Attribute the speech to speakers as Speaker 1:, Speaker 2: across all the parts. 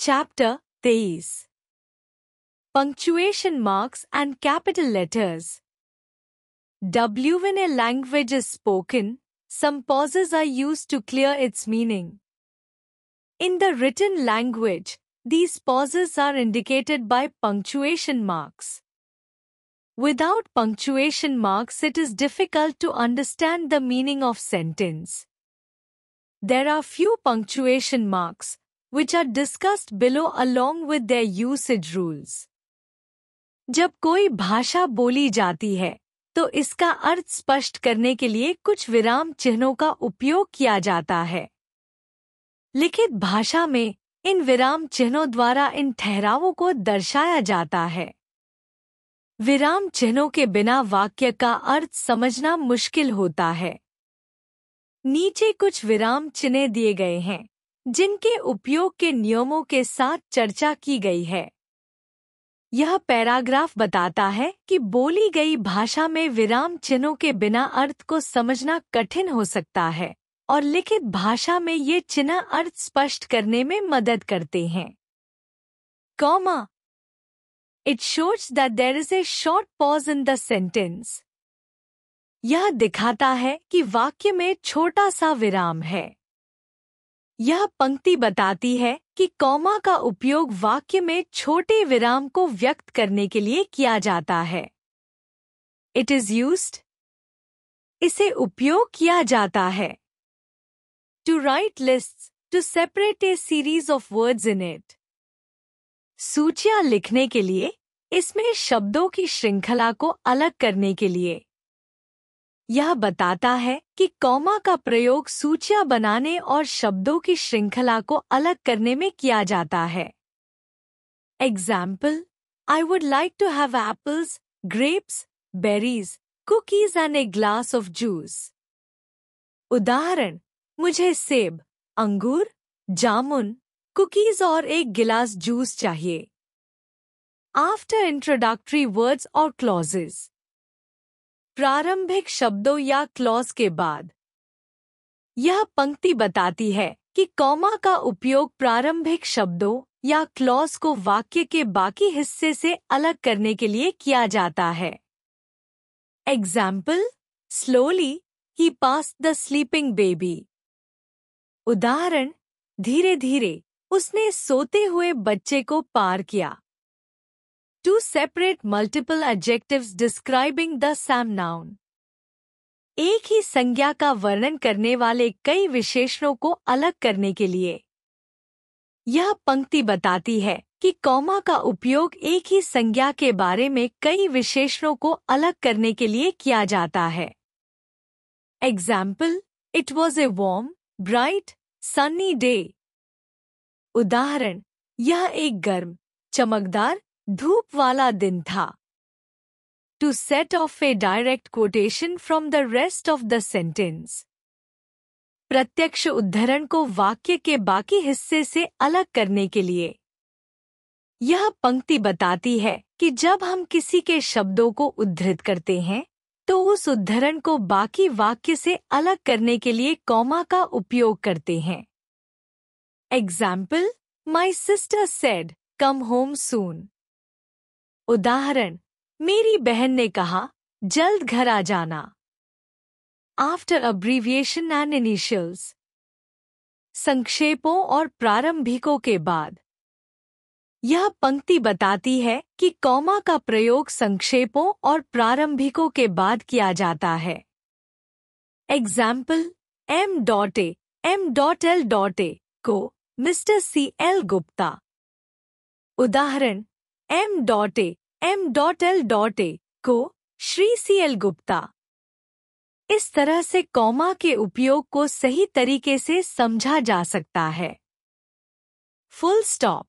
Speaker 1: Chapter 23. Punctuation marks and capital letters. When a language is spoken, some pauses are used to clear its meaning. In the written language, these pauses are indicated by punctuation marks. Without punctuation marks, it is difficult to understand the meaning of sentence. There are few punctuation marks, which are discussed below along with their usage rules. जब कोई भाषा बोली जाती है, तो इसका अर्थ स्पष्ट करने के लिए कुछ विराम चिन्हों का उपयोग किया जाता है। लिखित भाषा में इन विराम चिन्हों द्वारा इन ठहरावों को दर्शाया जाता है। विराम चिन्हों के बिना वाक्य का अर्थ समझना मुश्किल होता है। नीचे कुछ विराम चिन्ह दिए गए हैं, जिनके उपयोग के नियमों के साथ चर्चा की गई है। यह पैराग्राफ बताता है कि बोली गई भाषा में विराम चिन्हों के बिना अर्थ को समझना कठिन हो सकता है और लिखित भाषा में ये चिन्ह अर्थ स्पष्ट करने में मदद करते हैं। Comma. It shows that there is a short pause in the sentence. यह दिखाता है कि वाक्य में छोटा सा विराम है। यह पंक्ति बताती है कि कॉमा का उपयोग वाक्य में छोटे विराम को व्यक्त करने के लिए किया जाता है। It is used. इसे उपयोग किया जाता है। To write lists, to separate a series of words in it. सूचियां लिखने के लिए, इसमें शब्दों की श्रृंखला को अलग करने के लिए। यह बताता है कि कॉमा का प्रयोग सूचियां बनाने और शब्दों की श्रृंखला को अलग करने में किया जाता है। Example: I would like to have apples, grapes, berries, cookies and a glass of juice. उदाहरण: मुझे सेब, अंगूर, जामुन, कुकीज और एक गिलास जूस चाहिए। After introductory words or clauses. प्रारंभिक शब्दों या क्लॉज के बाद। यह पंक्ति बताती है कि कॉमा का उपयोग प्रारंभिक शब्दों या क्लॉज को वाक्य के बाकी हिस्से से अलग करने के लिए किया जाता है। Example: Slowly, he passed the sleeping baby. उदाहरण: धीरे धीरे उसने सोते हुए बच्चे को पार किया। To separate multiple adjectives describing the same noun. एक ही संज्ञा का वर्णन करने वाले कई विशेषणों को अलग करने के लिए। यह पंक्ति बताती है कि कॉमा का उपयोग एक ही संज्ञा के बारे में कई विशेषणों को अलग करने के लिए किया जाता है। Example: It was a warm, bright, sunny day. उदाहरण: यह एक गर्म, चमकदार, धूप वाला दिन था। To set off a direct quotation from the rest of the sentence. प्रत्यक्ष उद्धरण को वाक्य के बाकी हिस्से से अलग करने के लिए। यह पंक्ति बताती है कि जब हम किसी के शब्दों को उद्धृत करते हैं, तो उस उद्धरण को बाकी वाक्य से अलग करने के लिए कॉमा का उपयोग करते हैं। Example: My sister said, "Come home soon." उदाहरण: मेरी बहन ने कहा, जल्द घर आ जाना। After abbreviation and initials. संक्षेपों और प्रारंभिकों के बाद। यह पंक्ति बताती है कि कॉमा का प्रयोग संक्षेपों और प्रारंभिकों के बाद किया जाता है। Example: M.A, M.L.A को मिस्टर C.L. गुप्ता। उदाहरण: M.A, M.L.A को श्री C.L. गुप्ता। इस तरह से कॉमा के उपयोग को सही तरीके से समझा जा सकता है। Full stop.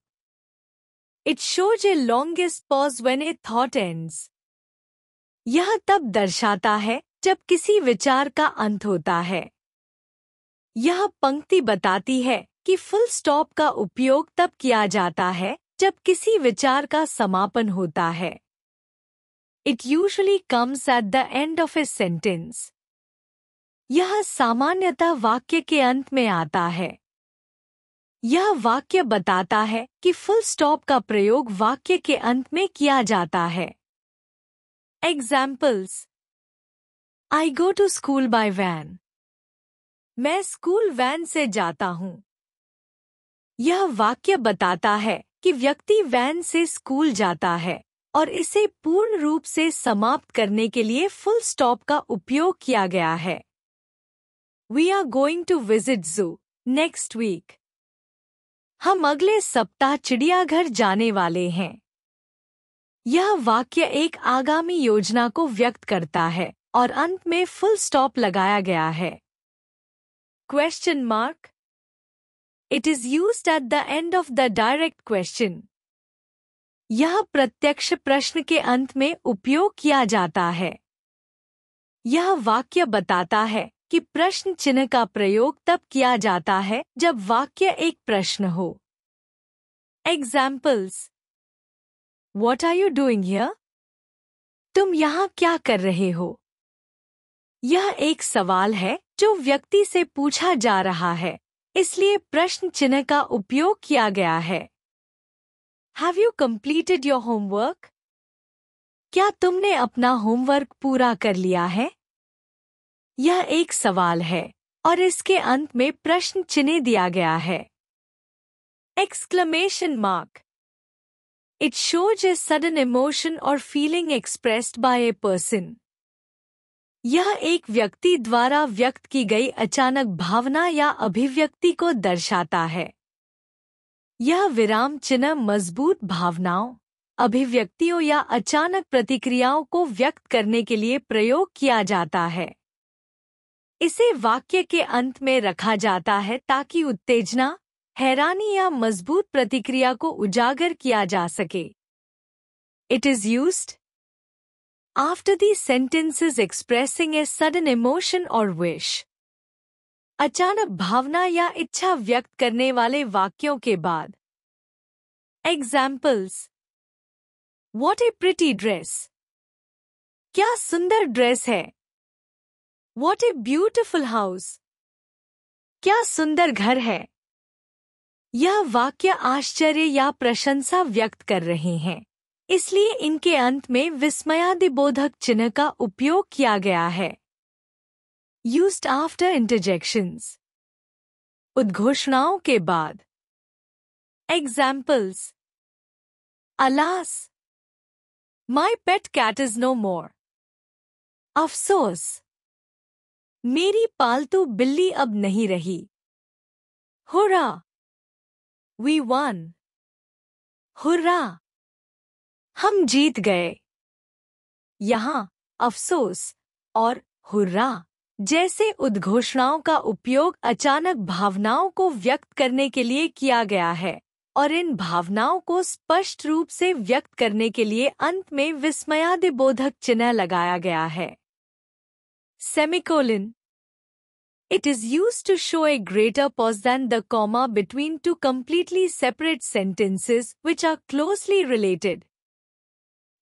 Speaker 1: It shows a longest pause when a thought ends. यह तब दर्शाता है जब किसी विचार का अंत होता है। यह पंक्ति बताती है कि फुल स्टॉप का उपयोग तब किया जाता है जब किसी विचार का समापन होता है। It usually comes at the end of a sentence. यह सामान्यतः वाक्य के अंत में आता है। यह वाक्य बताता है कि फुल स्टॉप का प्रयोग वाक्य के अंत में किया जाता है। Examples: I go to school by van. मैं स्कूल वैन से जाता हूँ। यह वाक्य बताता है कि व्यक्ति वैन से स्कूल जाता है और इसे पूर्ण रूप से समाप्त करने के लिए फुल स्टॉप का उपयोग किया गया है। We are going to visit zoo next week. हम अगले सप्ताह चिड़ियाघर जाने वाले हैं। यह वाक्य एक आगामी योजना को व्यक्त करता है और अंत में फुल स्टॉप लगाया गया है। Question mark. It is used at the end of the direct question. यह प्रत्यक्ष प्रश्न के अंत में उपयोग किया जाता है। यह वाक्य बताता है कि प्रश्न चिन्ह का प्रयोग तब किया जाता है जब वाक्य एक प्रश्न हो। Examples: What are you doing here? तुम यहाँ क्या कर रहे हो? यह एक सवाल है जो व्यक्ति से पूछा जा रहा है, इसलिए प्रश्न चिन्ह का उपयोग किया गया है। Have you completed your homework? क्या तुमने अपना होमवर्क पूरा कर लिया है? यह एक सवाल है और इसके अंत में प्रश्न चिन्ह दिया गया है। Exclamation mark. It shows a sudden emotion or feeling expressed by a person. यह एक व्यक्ति द्वारा व्यक्त की गई अचानक भावना या अभिव्यक्ति को दर्शाता है। यह विराम चिन्ह मजबूत भावनाओं, अभिव्यक्तियों या अचानक प्रतिक्रियाओं को व्यक्त करने के लिए प्रयोग किया जाता है। इसे वाक्य के अंत में रखा जाता है ताकि उत्तेजना, हैरानी या मजबूत प्रतिक्रिया को उजागर किया जा सके। It is used after the sentences expressing a sudden emotion or wish. अचानक भावना या इच्छा व्यक्त करने वाले वाक्यों के बाद। Examples: What a pretty dress. क्या सुंदर ड्रेस है। What a beautiful house. क्या सुंदर घर है। यह वाक्य आश्चर्य या प्रशंसा व्यक्त कर रहे हैं, इसलिए इनके अंत में विस्मयादिबोधक चिन्ह का उपयोग किया गया है। Used after interjections. उद्घोषणाओं के बाद। Examples: Alas, my pet cat is no more. अफसोस, मेरी पालतू बिल्ली अब नहीं रही। Hurrah, we won. हुर्रा, हम जीत गए। यहाँ अफसोस और हुर्रा जैसे उद्घोषणाओं का उपयोग अचानक भावनाओं को व्यक्त करने के लिए किया गया है और इन भावनाओं को स्पष्ट रूप से व्यक्त करने के लिए अंत में विस्मयादिबोधक चिन्ह लगाया गया है। Semicolon. It is used to show a greater pause than the comma between two completely separate sentences which are closely related.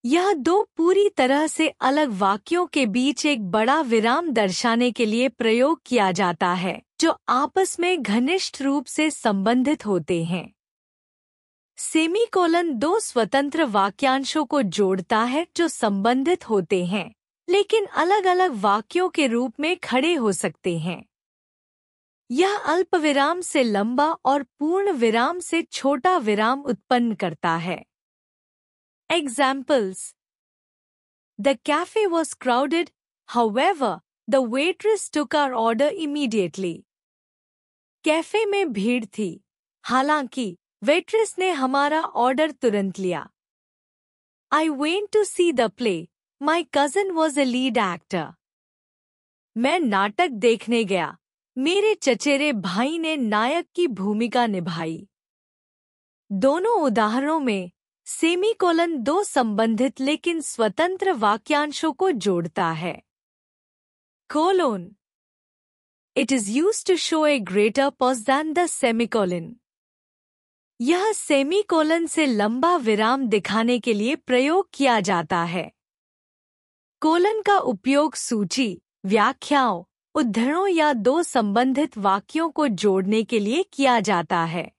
Speaker 1: यह दो पूरी तरह से अलग वाक्यों के बीच एक बड़ा विराम दर्शाने के लिए प्रयोग किया जाता है जो आपस में घनिष्ठ रूप से संबंधित होते हैं। सेमीकोलन दो स्वतंत्र वाक्यांशों को जोड़ता है जो संबंधित होते हैं लेकिन अलग-अलग वाक्यों के रूप में खड़े हो सकते हैं। यह अल्पविराम से लंबा और पूर्ण विराम से छोटा विराम उत्पन्न करता है। Examples: The cafe was crowded, however, the waitress took our order immediately. Cafe में भीड़ थी, हालांकि वेट्रेस ने हमारा ऑर्डर तुरंत लिया। I went to see the play. My cousin was a lead actor. मैं नाटक देखने गया, मेरे चचेरे भाई ने नायक की भूमिका निभाई। दोनों उदाहरणों में सेमीकोलन दो संबंधित लेकिन स्वतंत्र वाक्यांशों को जोड़ता है। Colon. It is used to show a greater pause than the semicolon. यह सेमीकोलन से लंबा विराम दिखाने के लिए प्रयोग किया जाता है। कोलन का उपयोग सूची, व्याख्याओं, उद्धरणों या दो संबंधित वाक्यों को जोड़ने के लिए किया जाता है।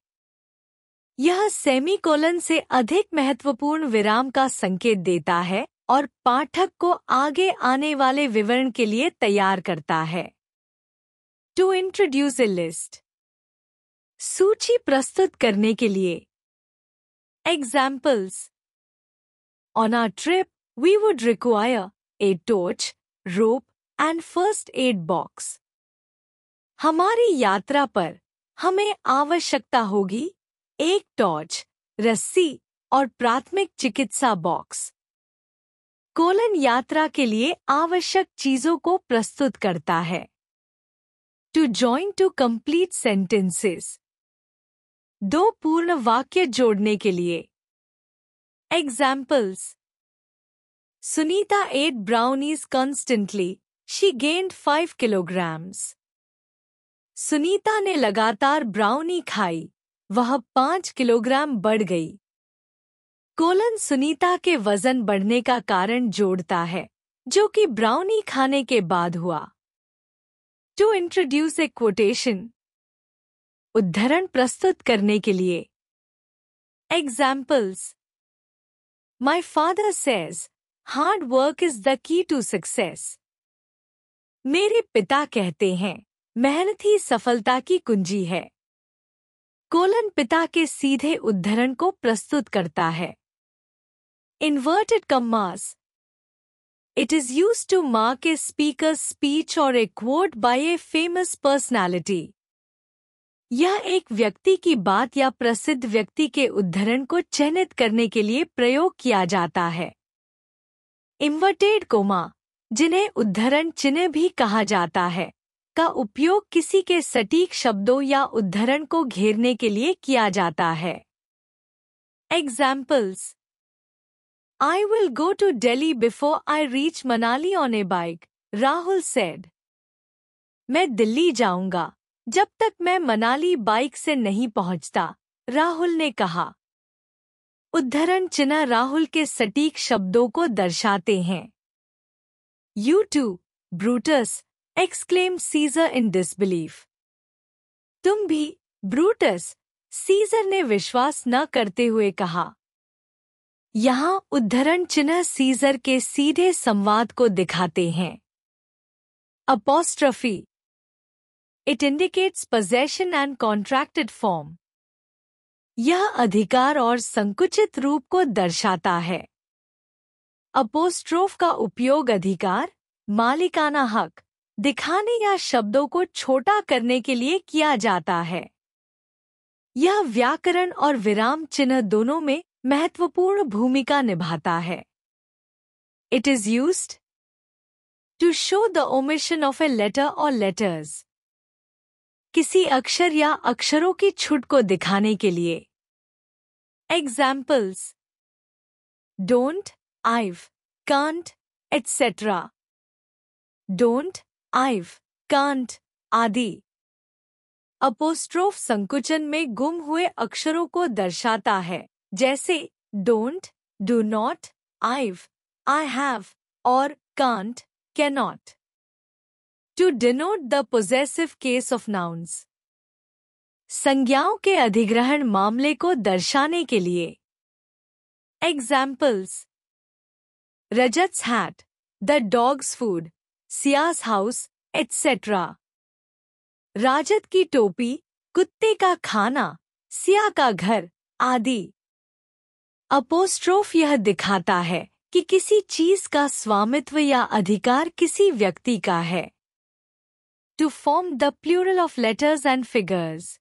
Speaker 1: यह सेमीकोलन से अधिक महत्वपूर्ण विराम का संकेत देता है और पाठक को आगे आने वाले विवरण के लिए तैयार करता है। टू इंट्रोड्यूस ए लिस्ट, सूची प्रस्तुत करने के लिए। Examples, on our trip we would require a torch, rope and first aid box. हमारी यात्रा पर हमें आवश्यकता होगी एक टॉर्च, रस्सी और प्राथमिक चिकित्सा बॉक्स। कोलन यात्रा के लिए आवश्यक चीजों को प्रस्तुत करता है। To join two complete sentences, दो पूर्ण वाक्य जोड़ने के लिए। Examples, Sunita ate brownies constantly, she gained 5 kilograms। Sunita ने लगातार ब्राउनी खाई, वह 5 किलोग्राम बढ़ गई। कोलन सुनीता के वजन बढ़ने का कारण जोड़ता है, जो कि ब्राउनी खाने के बाद हुआ। टू इंट्रोड्यूस ए क्वोटेशन, उद्धरण प्रस्तुत करने के लिए। Examples, my father says hard work is the key to success. मेरे पिता कहते हैं मेहनत ही सफलता की कुंजी है। कोलन पिता के सीधे उद्धरण को प्रस्तुत करता है। Inverted commas, it is used to mark a speaker's speech और a quote by a famous personality. यह एक व्यक्ति की बात या प्रसिद्ध व्यक्ति के उद्धरण को चिह्नित करने के लिए प्रयोग किया जाता है। इन्वर्टेड कोमा, जिन्हें उद्धरण चिन्ह भी कहा जाता है, का उपयोग किसी के सटीक शब्दों या उद्धरण को घेरने के लिए किया जाता है। Examples, I will go to Delhi before I reach Manali on a bike, Rahul said। मैं दिल्ली जाऊंगा जब तक मैं मनाली बाइक से नहीं पहुंचता, राहुल ने कहा। उद्धरण चिन्ह राहुल के सटीक शब्दों को दर्शाते हैं। You too, Brutus, exclaimed Caesar in disbelief। तुम भी, ब्रूटस, सीजर ने विश्वास न करते हुए कहा। यहाँ उद्धरण चिन्ह सीजर के सीधे संवाद को दिखाते हैं। Apostrophe, it indicates possession and contracted form। यह अधिकार और संकुचित रूप को दर्शाता है। अपोस्ट्रोफ का उपयोग अधिकार, मालिकाना हक दिखाने या शब्दों को छोटा करने के लिए किया जाता है। यह व्याकरण और विराम चिन्ह दोनों में महत्वपूर्ण भूमिका निभाता है। It is used to show the omission of a letter और लेटर्स, किसी अक्षर या अक्षरों की छूट को दिखाने के लिए। Examples, don't, I've, can't, etcetera. Don't, I've, can't आदि। अपोस्ट्रोफ संकुचन में गुम हुए अक्षरों को दर्शाता है, जैसे don't, do not, I've, I have और can't, cannot. To denote the possessive case of nouns, संज्ञाओं के अधिग्रहण मामले को दर्शाने के लिए। Examples, Rajat's hat, the dog's food, Siya's house, etcetera. Rajat की टोपी, कुत्ते का खाना, सिया का घर आदि। अपोस्ट्रोफ यह दिखाता है कि किसी चीज का स्वामित्व या अधिकार किसी व्यक्ति का है। To form the plural of letters and figures,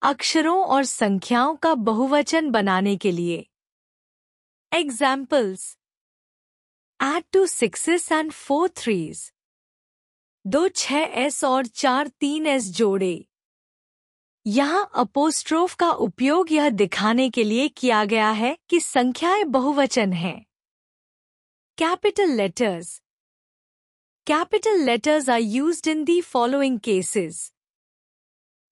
Speaker 1: अक्षरों और संख्याओं का बहुवचन बनाने के लिए। Examples, add 2 6s and 4 3s, 2 6s और 4 3s जोड़े। यहाँ अपोस्ट्रोफ का उपयोग यह दिखाने के लिए किया गया है कि संख्याएं बहुवचन हैं। Capital letters, capital letters are used in the following cases.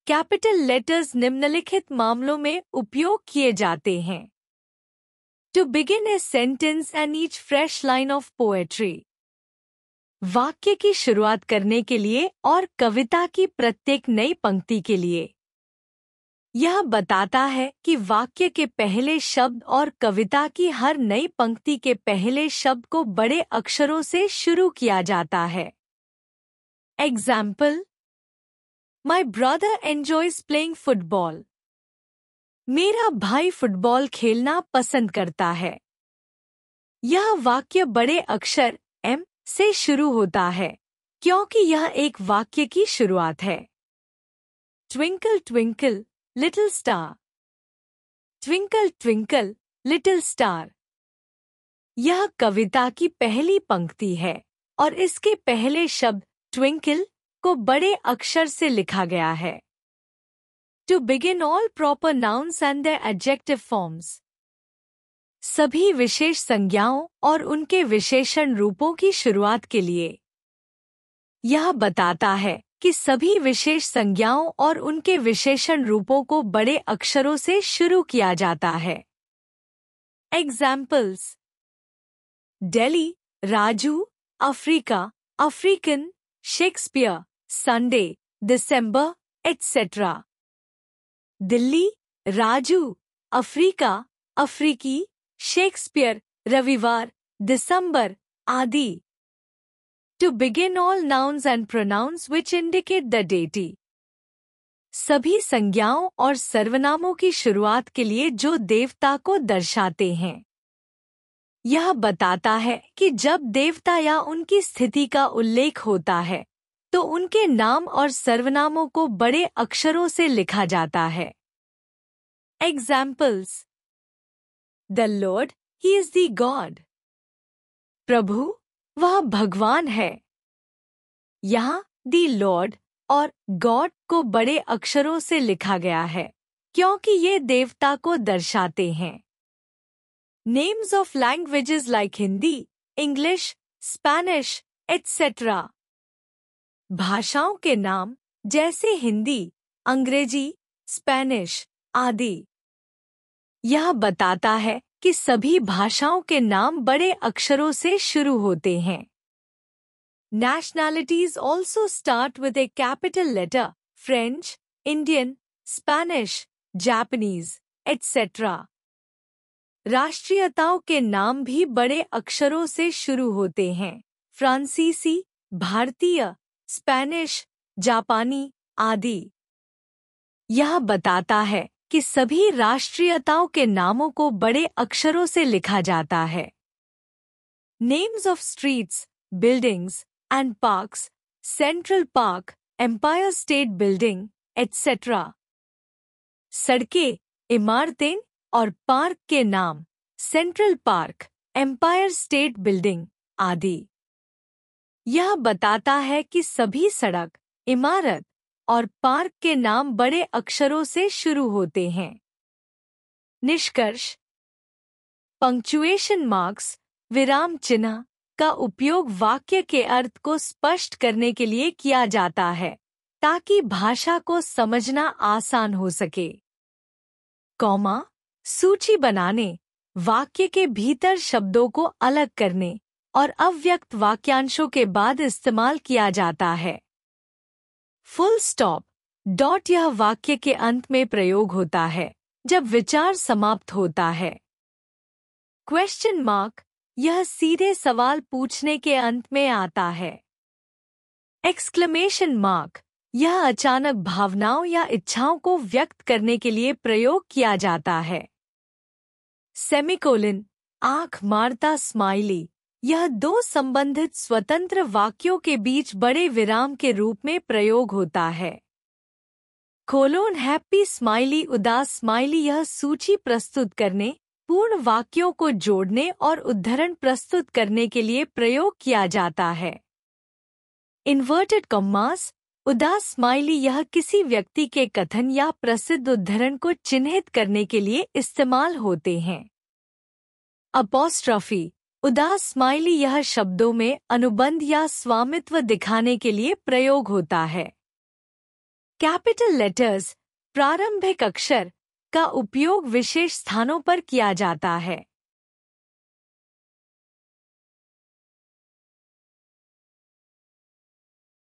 Speaker 1: Capital letters निम्नलिखित मामलों में उपयोग किए जाते हैं। To begin a sentence and each fresh line of poetry, वाक्य की शुरुआत करने के लिए और कविता की प्रत्येक नई पंक्ति के लिए। यह बताता है कि वाक्य के पहले शब्द और कविता की हर नई पंक्ति के पहले शब्द को बड़े अक्षरों से शुरू किया जाता है। Example: My brother enjoys playing football. मेरा भाई फुटबॉल खेलना पसंद करता है। यह वाक्य बड़े अक्षर M से शुरू होता है क्योंकि यह एक वाक्य की शुरुआत है। Twinkle twinkle little star. Twinkle twinkle little star. यह कविता की पहली पंक्ति है और इसके पहले शब्द twinkle को बड़े अक्षर से लिखा गया है। To begin all proper nouns and their adjective forms. सभी विशेष संज्ञाओं और उनके विशेषण रूपों की शुरुआत के लिए। यह बताता है कि सभी विशेष संज्ञाओं और उनके विशेषण रूपों को बड़े अक्षरों से शुरू किया जाता है। Examples: Delhi, Raju, Africa, African, Shakespeare, Sunday, December, etc. Delhi, Raju, Africa, अफ्रीकी, शेक्सपियर, रविवार, दिसंबर, आदि। To begin all nouns and pronouns which indicate the deity. सभी संज्ञाओं और सर्वनामों की शुरुआत के लिए जो देवता को दर्शाते हैं। यह बताता है कि जब देवता या उनकी स्थिति का उल्लेख होता है तो उनके नाम और सर्वनामों को बड़े अक्षरों से लिखा जाता है। Examples: The Lord, He is the God. प्रभु, वह भगवान है। यहाँ the Lord और God को बड़े अक्षरों से लिखा गया है क्योंकि ये देवता को दर्शाते हैं। Names of languages like Hindi, English, Spanish, etc. भाषाओं के नाम जैसे हिंदी, अंग्रेजी, स्पेनिश आदि। यह बताता है कि सभी भाषाओं के नाम बड़े अक्षरों से शुरू होते हैं। Nationalities also start with a capital letter: French, Indian, Spanish, Japanese, etc. राष्ट्रीयताओं के नाम भी बड़े अक्षरों से शुरू होते हैं: फ्रांसीसी, भारतीय, स्पेनिश, जापानी आदि। यह बताता है कि सभी राष्ट्रीयताओं के नामों को बड़े अक्षरों से लिखा जाता है। Names of streets, buildings and parks: Central Park, Empire State Building, etc. सड़कें, इमारतें और पार्क के नाम: Central Park, Empire State Building आदि। यह बताता है कि सभी सड़क, इमारत और पार्क के नाम बड़े अक्षरों से शुरू होते हैं। निष्कर्ष: पंक्चुएशन मार्क्स, विराम चिन्ह का उपयोग वाक्य के अर्थ को स्पष्ट करने के लिए किया जाता है ताकि भाषा को समझना आसान हो सके। कॉमा, सूची बनाने, वाक्य के भीतर शब्दों को अलग करने और अव्यक्त वाक्यांशों के बाद इस्तेमाल किया जाता है। फुल स्टॉप, डॉट यह वाक्य के अंत में प्रयोग होता है जब विचार समाप्त होता है। क्वेश्चन मार्क, यह सीधे सवाल पूछने के अंत में आता है। एक्सक्लेमेशन मार्क, यह अचानक भावनाओं या इच्छाओं को व्यक्त करने के लिए प्रयोग किया जाता है। सेमीकोलन, आंख मारता स्माइली, यह दो संबंधित स्वतंत्र वाक्यों के बीच बड़े विराम के रूप में प्रयोग होता है। कोलोन, हैप्पी स्माइली, उदास स्माइली, यह सूची प्रस्तुत करने, पूर्ण वाक्यों को जोड़ने और उद्धरण प्रस्तुत करने के लिए प्रयोग किया जाता है। इन्वर्टेड कॉमास, उदास स्माइली, यह किसी व्यक्ति के कथन या प्रसिद्ध उद्धरण को चिन्हित करने के लिए इस्तेमाल होते हैं। अपॉस्ट्रोफी, उदास स्माइली, यह शब्दों में अनुबंध या स्वामित्व दिखाने के लिए प्रयोग होता है। कैपिटल लेटर्स, प्रारंभिक अक्षर, का उपयोग विशेष स्थानों पर किया जाता है।